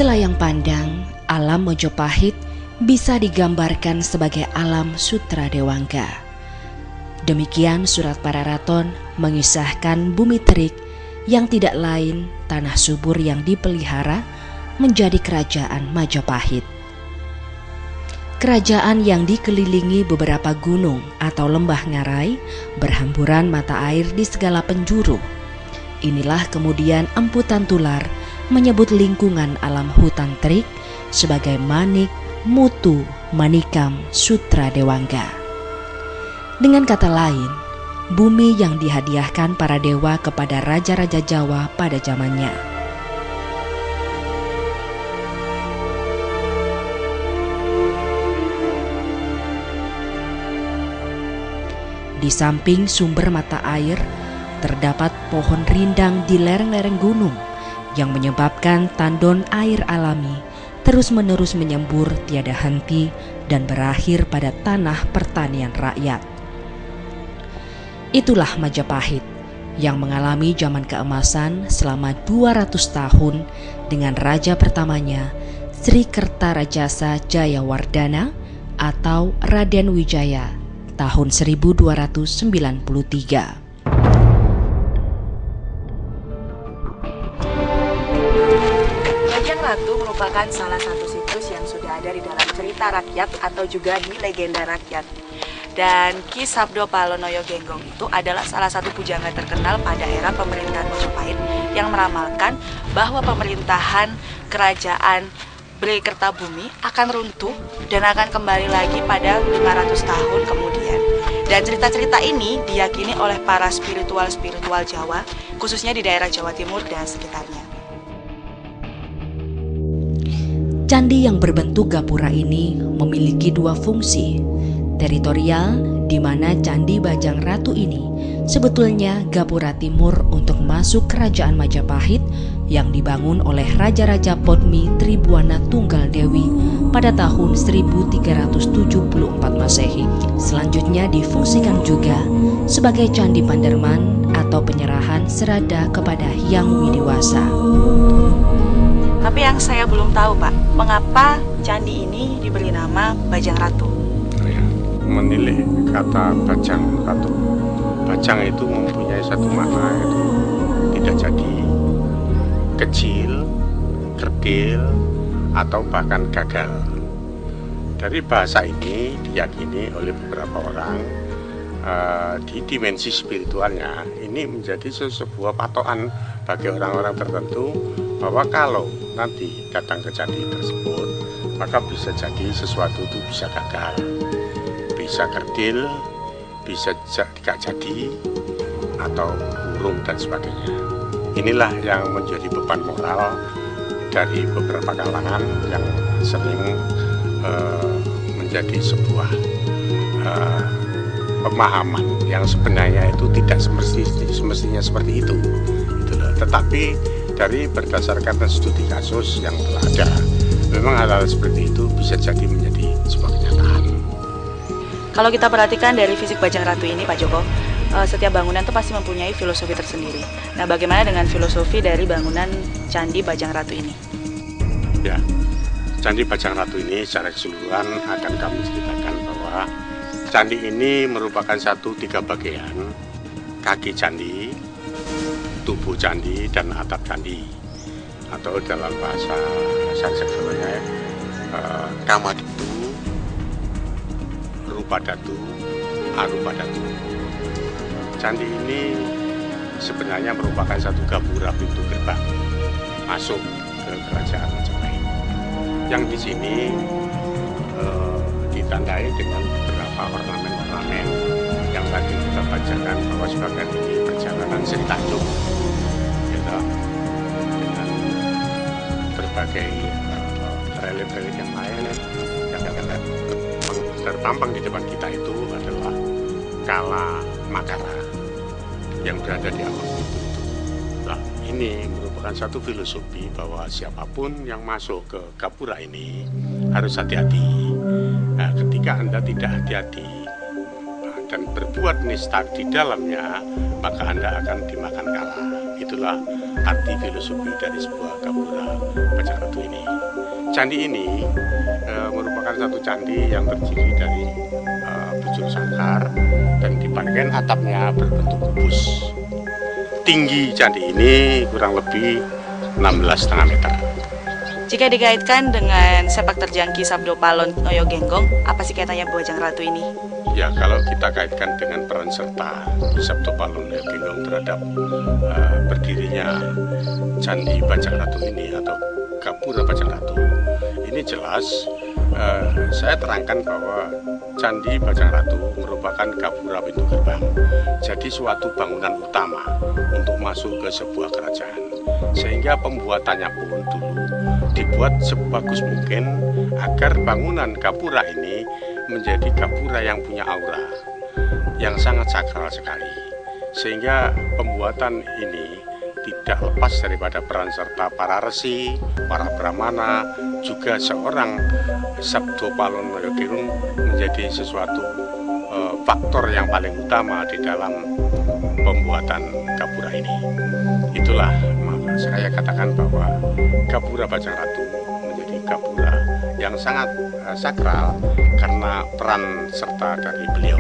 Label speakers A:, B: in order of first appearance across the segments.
A: selayang pandang, alam Mojopahit bisa digambarkan sebagai alam Sutra Dewangga. Demikian surat Pararaton mengisahkan bumi terik yang tidak lain tanah subur yang dipelihara menjadi kerajaan Majapahit. Kerajaan yang dikelilingi beberapa gunung atau lembah ngarai, berhamburan mata air di segala penjuru. Inilah kemudian Emputan Tular menyebut lingkungan alam hutan terik sebagai Manik, Mutu, Manikam, Sutra Dewangga. Dengan kata lain, bumi yang dihadiahkan para dewa kepada raja-raja Jawa pada zamannya. Di samping sumber mata air, terdapat pohon rindang di lereng-lereng gunung yang menyebabkan tandon air alami terus-menerus menyembur tiada henti dan berakhir pada tanah pertanian rakyat. Itulah Majapahit yang mengalami zaman keemasan selama 200 tahun dengan raja pertamanya Sri Kertarajasa Jayawardana atau Raden Wijaya tahun 1293.
B: Bajang Ratu merupakan salah satu situs yang sudah ada di dalam cerita rakyat atau juga di legenda rakyat. Dan Ki Sabdo Palonoyo Genggong itu adalah salah satu pujangga terkenal pada era pemerintahan Majapahit yang meramalkan bahwa pemerintahan kerajaan Berikertabumi akan runtuh dan akan kembali lagi pada 500 tahun kemudian. Dan cerita-cerita ini diyakini oleh para spiritual-spiritual Jawa, khususnya di daerah Jawa Timur dan sekitarnya.
A: Candi yang berbentuk gapura ini memiliki dua fungsi. Teritorial, di mana Candi Bajang Ratu ini sebetulnya gapura timur untuk masuk kerajaan Majapahit yang dibangun oleh Raja-Raja Potmi Tribuana Tunggal Dewi pada tahun 1374 Masehi. Selanjutnya difungsikan juga sebagai Candi Panderman atau penyerahan serada kepada Hyang Widiwasa.
B: Tapi yang saya belum tahu, Pak, mengapa candi ini diberi nama Bajang Ratu?
C: Menilai kata Bajang Ratu. Bajang itu mempunyai satu makna, itu tidak jadi kecil, kerdil, atau bahkan gagal. Dari bahasa ini diyakini oleh beberapa orang di dimensi spiritualnya ini menjadi sebuah patokan bagi orang-orang tertentu bahwa kalau nanti datang ke candi tersebut maka bisa jadi sesuatu itu bisa gagal, bisa kerdil, bisa tidak jadi, atau burung dan sebagainya. Inilah yang menjadi beban moral dari beberapa kalangan yang sering menjadi sebuah pemahaman yang sebenarnya itu tidak semestinya seperti itu. Tetapi dari berdasarkan studi kasus yang telah ada, memang hal-hal seperti itu bisa jadi menjadi sebuah kenyataan.
B: Kalau kita perhatikan dari fisik Bajang Ratu ini, Pak Joko, setiap bangunan itu pasti mempunyai filosofi tersendiri. Nah, bagaimana dengan filosofi dari bangunan Candi Bajang Ratu ini?
C: Ya, Candi Bajang Ratu ini secara keseluruhan akan kami ceritakan bahwa candi ini merupakan 3 bagian: kaki candi, tubuh candi, dan atap candi. Atau dalam bahasa Sanskertanya Kamaditu, Rupadatu, Arupadatu. Candi ini sebenarnya merupakan satu gapura pintu gerbang masuk ke kerajaan Majapahit. Yang di sini ditandai dengan beberapa ornamen-ornamen yang tadi kita bacakan bahwa sebagian ini perjalanan Sri Tanjung, gitu, dengan berbagai relief-relief yang lain yang terpampang di depan kita itu adalah Kala Makara yang berada di alam itu. Nah, ini merupakan satu filosofi bahwa siapapun yang masuk ke gapura ini harus hati-hati. Nah, ketika Anda tidak hati-hati dan berbuat nista di dalamnya, maka Anda akan dimakan kala. Itulah arti filosofi dari sebuah Gapura Bajang Ratu ini. Candi ini merupakan satu candi yang terdiri dari bujur sangkar dan di bagian atapnya berbentuk kubus. Tinggi candi ini kurang lebih 16,5 meter.
B: Jika dikaitkan dengan sepak terjang Ki Sabdo Palon Noyo Genggong, apa sih kaitannya Bajang Ratu ini?
C: Ya, kalau kita kaitkan dengan peran serta Ki Sabdo Palon Noyo Genggong terhadap berdirinya Candi Bajang Ratu ini atau Gapura Bajang Ratu, ini jelas saya terangkan bahwa Candi Bajang Ratu merupakan gapura pintu gerbang. Jadi suatu bangunan utama untuk masuk ke sebuah kerajaan. Sehingga pembuatannya pun dulu dibuat sebagus mungkin agar bangunan gapura ini menjadi gapura yang punya aura yang sangat sakral sekali. Sehingga pembuatan ini tidak lepas daripada peran serta para resi, para brahmana, juga seorang Sabdo Palon Noyo Genggong menjadi sesuatu faktor yang paling utama di dalam pembuatan gapura ini. Itulah maka saya katakan bahwa Gapura Bajang Ratu menjadi gapura yang sangat sakral karena peran serta dari beliau.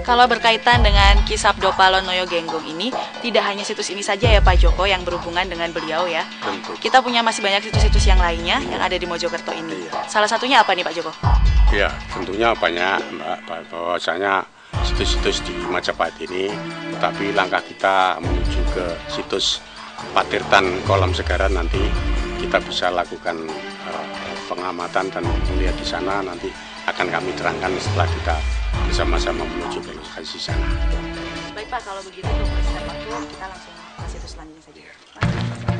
B: Kalau berkaitan dengan Ki Sabdo Palon Noyo Genggong ini, tidak hanya situs ini saja ya Pak Joko yang berhubungan dengan beliau ya.
C: Tentu.
B: Kita punya masih banyak situs-situs yang lainnya yang ada di Mojokerto ini.
C: Iya.
B: Salah satunya apa nih Pak Joko?
C: Ya, tentunya banyak Mbak, bahwasanya situs-situs di Majapahit ini, tetapi langkah kita menuju ke situs Patirtan Kolam Segaran nanti kita bisa lakukan pengamatan dan melihat di sana, nanti akan kami terangkan setelah kita bersama-sama menuju ke lokasi sana.
B: Baik Pak, kalau begitu untuk waktu kita langsung ke situs selanjutnya saja.